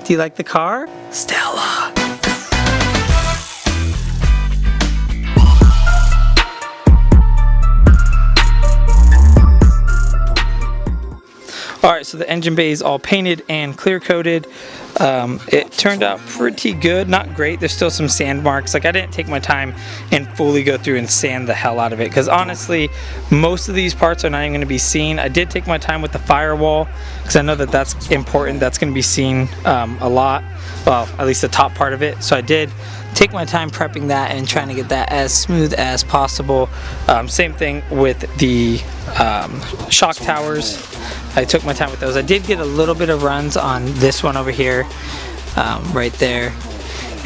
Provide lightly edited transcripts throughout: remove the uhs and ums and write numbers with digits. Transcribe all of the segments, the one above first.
Do you like the car? Stella. Alright, so the engine bay is all painted and clear coated. It turned out pretty good, not great. There's still some sand marks. Like, I didn't take my time and fully go through and sand the hell out of it, because honestly, most of these parts are not even going to be seen. I did take my time with the firewall, because I know that that's important. That's going to be seen a lot. Well, at least the top part of it. So I did take my time prepping that and trying to get that as smooth as possible. Same thing with the shock towers. I took my time with those. I did get a little bit of runs on this one over here, right there.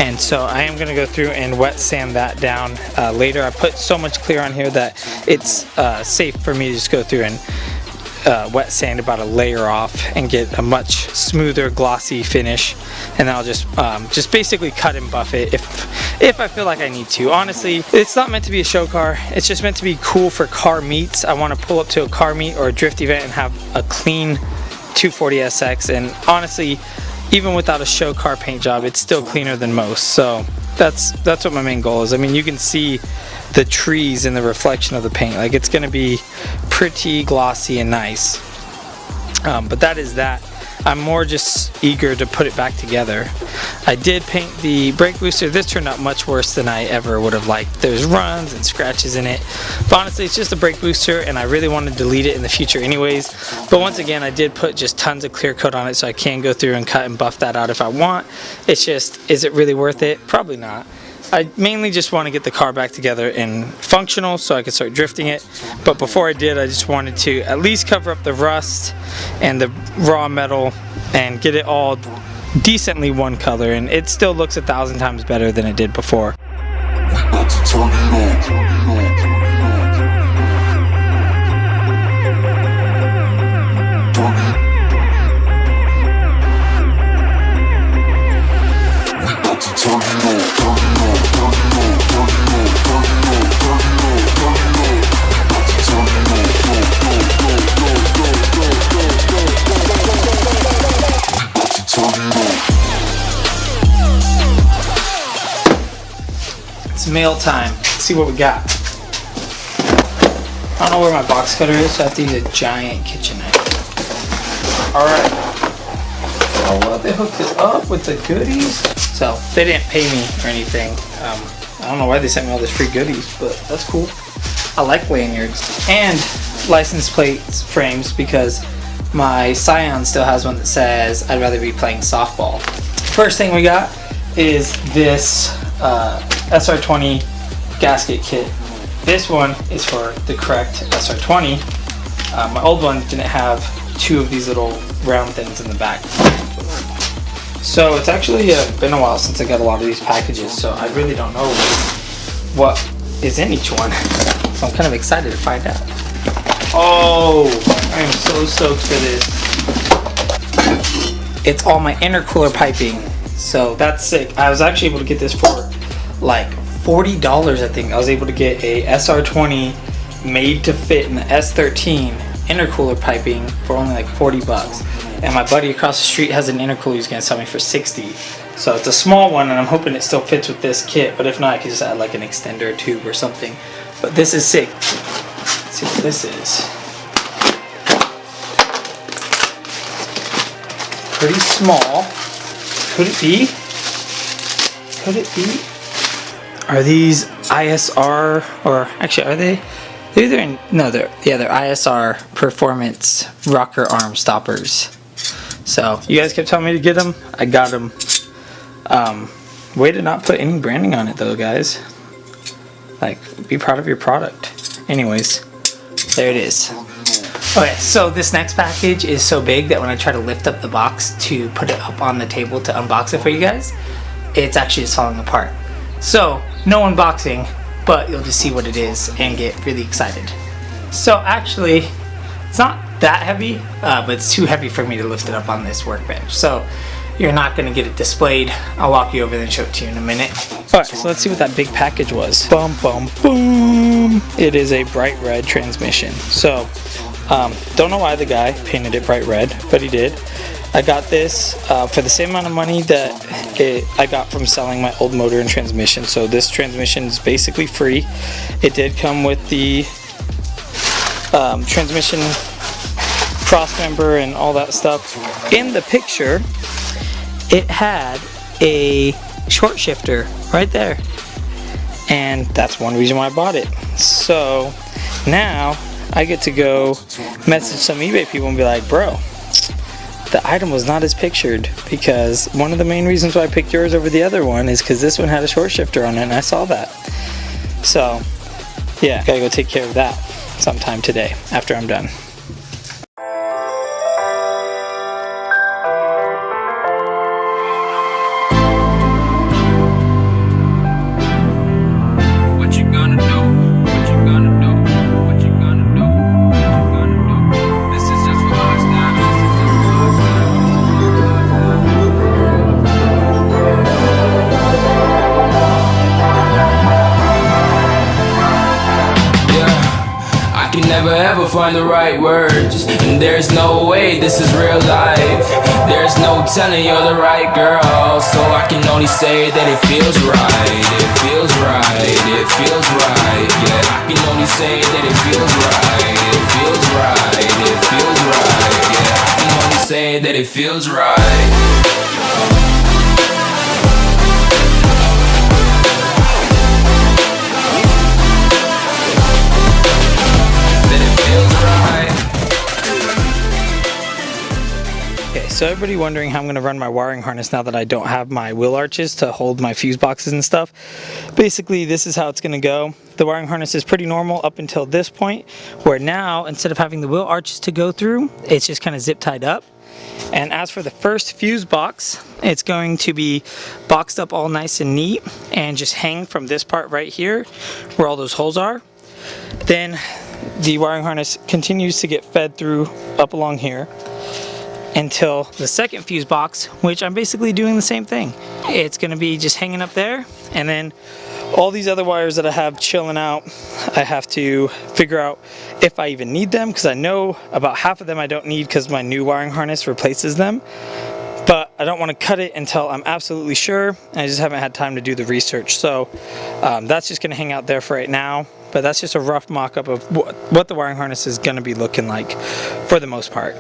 And so I am going to go through and wet sand that down later. I put so much clear on here that it's safe for me to just go through and wet sand about a layer off and get a much smoother, glossy finish. And then I'll just basically cut and buff it if I feel like I need to. Honestly, it's not meant to be a show car. It's just meant to be cool for car meets. I want to pull up to a car meet or a drift event and have a clean 240SX. And honestly, even without a show car paint job, it's still cleaner than most. So that's what my main goal is. I mean, you can see the trees in the reflection of the paint. Like, it's going to be pretty glossy and nice. But that is that. I'm more just eager to put it back together. I did paint the brake booster. This turned out much worse than I ever would have liked. There's runs and scratches in it. But honestly, it's just a brake booster, and I really want to delete it in the future anyways. But once again, I did put just tons of clear coat on it, so I can go through and cut and buff that out if I want. It's just, is it really worth it? Probably not. I mainly just want to get the car back together and functional so I can start drifting it. But before I did, I just wanted to at least cover up the rust and the raw metal and get it all decently one color. And it still looks 1,000 times better than it did before. It's mail time. Let's see what we got. I don't know where my box cutter is, so I have to use a giant kitchen knife. Alright. Oh, well, they hooked it up with the goodies. So, they didn't pay me or anything. I don't know why they sent me all this free goodies, but that's cool. I like lanyards. And license plate frames, because my Scion still has one that says, "I'd rather be playing softball." First thing we got is this SR20 gasket kit. This one is for the correct SR20. My old one didn't have two of these little round things in the back. So it's actually been a while since I got a lot of these packages, so I really don't know what is in each one. So I'm kind of excited to find out. Oh, I am so stoked for this. It's all my intercooler piping, so that's sick. I was actually able to get this for like $40, I think. I was able to get a SR20 made to fit in the S13 intercooler piping for only like 40 bucks. And my buddy across the street has an intercooler he's gonna sell me for 60. So it's a small one, and I'm hoping it still fits with this kit, but if not, I could just add like an extender tube or something. But this is sick. Let's see what this is. Pretty small. Could it be? Could it be? Are these ISR, or actually are they? They're either in, no, they're ISR performance rocker arm stoppers. So you guys kept telling me to get them. I got them. Way to not put any branding on it though, guys. Like, be proud of your product. Anyways, there it is. Okay, so this next package is so big that when I try to lift up the box to put it up on the table to unbox it for you guys, it's actually just falling apart. So, no unboxing, but you'll just see what it is and get really excited. So actually, it's not that heavy, but it's too heavy for me to lift it up on this workbench. So you're not gonna get it displayed. I'll walk you over there and show it to you in a minute. All right, so let's see what that big package was. Bum, bum, boom. It is a bright red transmission. So, don't know why the guy painted it bright red, but he did. I got this for the same amount of money that I got from selling my old motor and transmission. So this transmission is basically free. It did come with the transmission cross member and all that stuff. In the picture, it had a short shifter right there, and that's one reason why I bought it. So now I get to go message some eBay people and be like, bro, the item was not as pictured, because one of the main reasons why I picked yours over the other one is because this one had a short shifter on it, and I saw that. So yeah, gotta go take care of that sometime today after I'm done. Never ever find the right words, and there's no way this is real life. There's no telling you're the right girl, so I can only say that it feels right. It feels right, it feels right. Yeah, I can only say that it feels right. It feels right, it feels right. Yeah, I can only say that it feels right. So everybody wondering how I'm going to run my wiring harness now that I don't have my wheel arches to hold my fuse boxes and stuff. Basically, this is how it's going to go. The wiring harness is pretty normal up until this point, where now instead of having the wheel arches to go through, it's just kind of zip tied up. And as for the first fuse box, it's going to be boxed up all nice and neat and just hang from this part right here where all those holes are. Then the wiring harness continues to get fed through up along here until the second fuse box, which I'm basically doing the same thing. It's going to be just hanging up there, and then all these other wires that I have chilling out, I have to figure out if I even need them, because I know about half of them I don't need because my new wiring harness replaces them, but I don't want to cut it until I'm absolutely sure, and I just haven't had time to do the research. So that's just going to hang out there for right now, but that's just a rough mock-up of what the wiring harness is going to be looking like for the most part.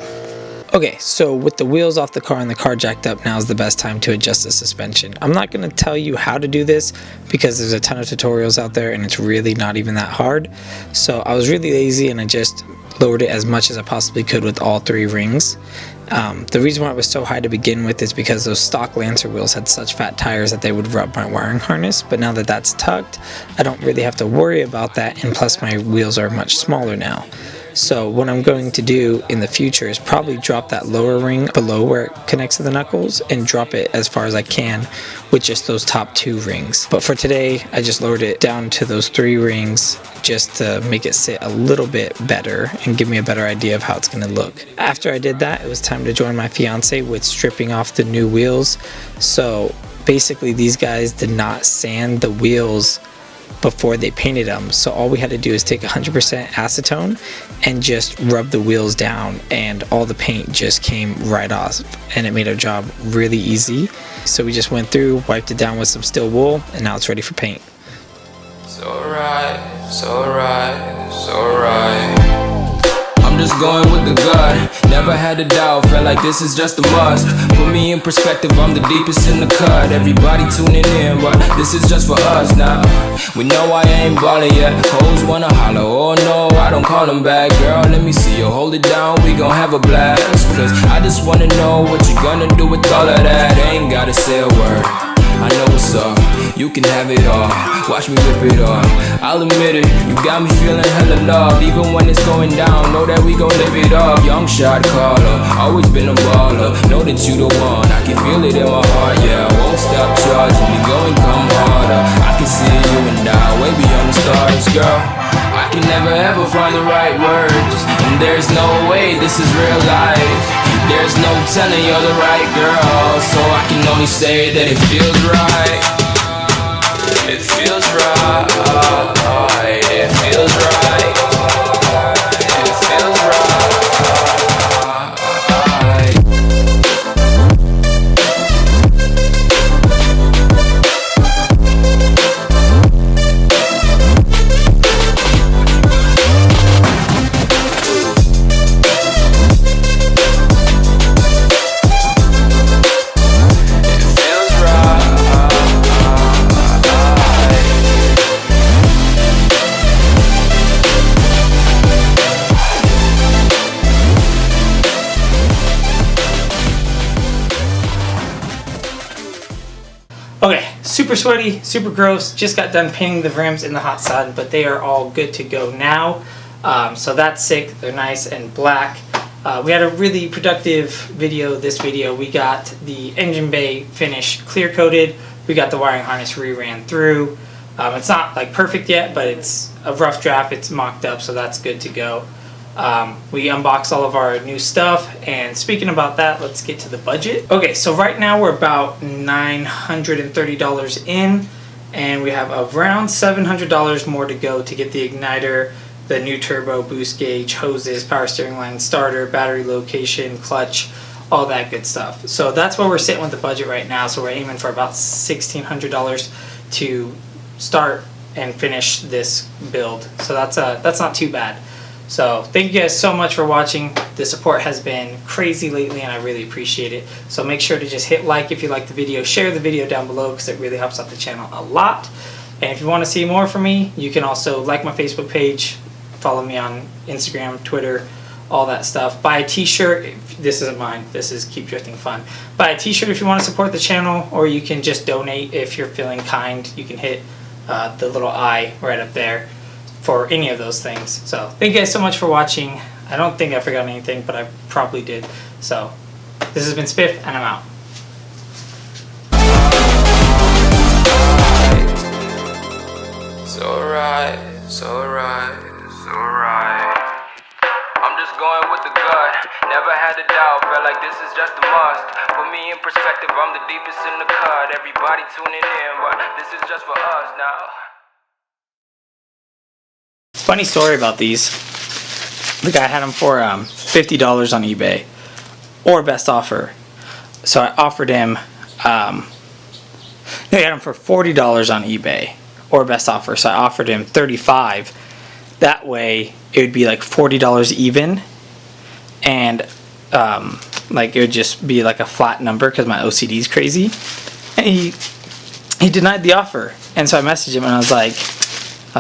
Okay, so with the wheels off the car and the car jacked up, now is the best time to adjust the suspension. I'm not going to tell you how to do this because there's a ton of tutorials out there and it's really not even that hard. So I was really lazy and I just lowered it as much as I possibly could with all three rings. The reason why it was so high to begin with is because those stock Lancer wheels had such fat tires that they would rub my wiring harness, but now that that's tucked, I don't really have to worry about that, and plus my wheels are much smaller now. So what I'm going to do in the future is probably drop that lower ring below where it connects to the knuckles and drop it as far as I can with just those top two rings. But for today, I just lowered it down to those three rings just to make it sit a little bit better and give me a better idea of how it's going to look. After I did that, it was time to join my fiance with stripping off the new wheels. So basically these guys did not sand the wheels before they painted them, so all we had to do is take 100% acetone and just rub the wheels down, and all the paint just came right off, and it made our job really easy. So we just went through, wiped it down with some steel wool, and now it's ready for paint. So right, so right, so right. I'm just going with the gut, never had a doubt, felt like this is just a must. Put me in perspective, I'm the deepest in the cut. Everybody tuning in, but this is just for us now. We know I ain't ballin' yet, hoes wanna holler, oh no, I don't call them back. Girl, let me see you hold it down, we gon' have a blast. Cause I just wanna know what you gonna do with all of that. Ain't gotta say a word, I know what's up, you can have it all, watch me rip it off. I'll admit it, you got me feeling hella love. Even when it's going down, know that we gon' live it up. Young shot caller, always been a baller. Know that you the one, I can feel it in my heart. Yeah, I won't stop charging me, go and come harder. I can see you and I, way beyond the stars, girl. I can never ever find the right words, and there's no way this is real life. There's no telling you're the right girl, so I can only say that it feels right. It feels right. It feels right. It feels right. Okay, super sweaty, super gross. Just got done painting the rims in the hot sun, but they are all good to go now. So that's sick. They're nice and black. We had a really productive video. This video, we got the engine bay finish clear coated. We got the wiring harness re-ran through. It's not like perfect yet, but it's a rough draft. It's mocked up, so that's good to go. We unboxed all of our new stuff, and speaking about that, let's get to the budget. Okay, so right now we're about $930 in, and we have around $700 more to go to get the igniter, the new turbo, boost gauge, hoses, power steering line, starter, battery location, clutch, all that good stuff. So that's where we're sitting with the budget right now. So we're aiming for about $1,600 to start and finish this build. So that's not too bad. So thank you guys so much for watching. The support has been crazy lately, and I really appreciate it. So make sure to just hit like if you like the video, share the video down below because it really helps out the channel a lot. And if you want to see more from me, you can also like my Facebook page, follow me on Instagram, Twitter, all that stuff. Buy a t-shirt. This isn't mine. This is Keep Drifting Fun. Buy a t-shirt if you want to support the channel, or you can just donate if you're feeling kind. You can hit the little I right up there for any of those things. So thank you guys so much for watching. I don't think I forgot anything, but I probably did. So this has been Spiff, and I'm out. It's alright, it's alright, it's alright. I'm just going with the gut. Never had a doubt, felt like this is just a must. Put me in perspective, I'm the deepest in the cut. Everybody tuning in, but this is just for us now. Funny story about these. The guy had them for $50 on eBay, or best offer. So I offered him. No, he had them for $40 on eBay, or best offer. So I offered him $35. That way, it would be like $40 even, and like it would just be like a flat number because my OCD is crazy. And he denied the offer, and so I messaged him and I was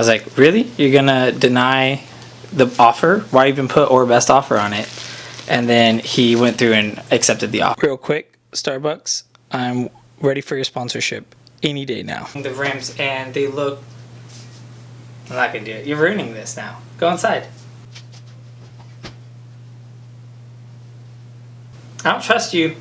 like, really? You're gonna deny the offer? Why even put or best offer on it? And then he went through and accepted the offer. Real quick, Starbucks, I'm ready for your sponsorship any day now. The rims, and they look. I'm not gonna do it. You're ruining this now. Go inside. I don't trust you.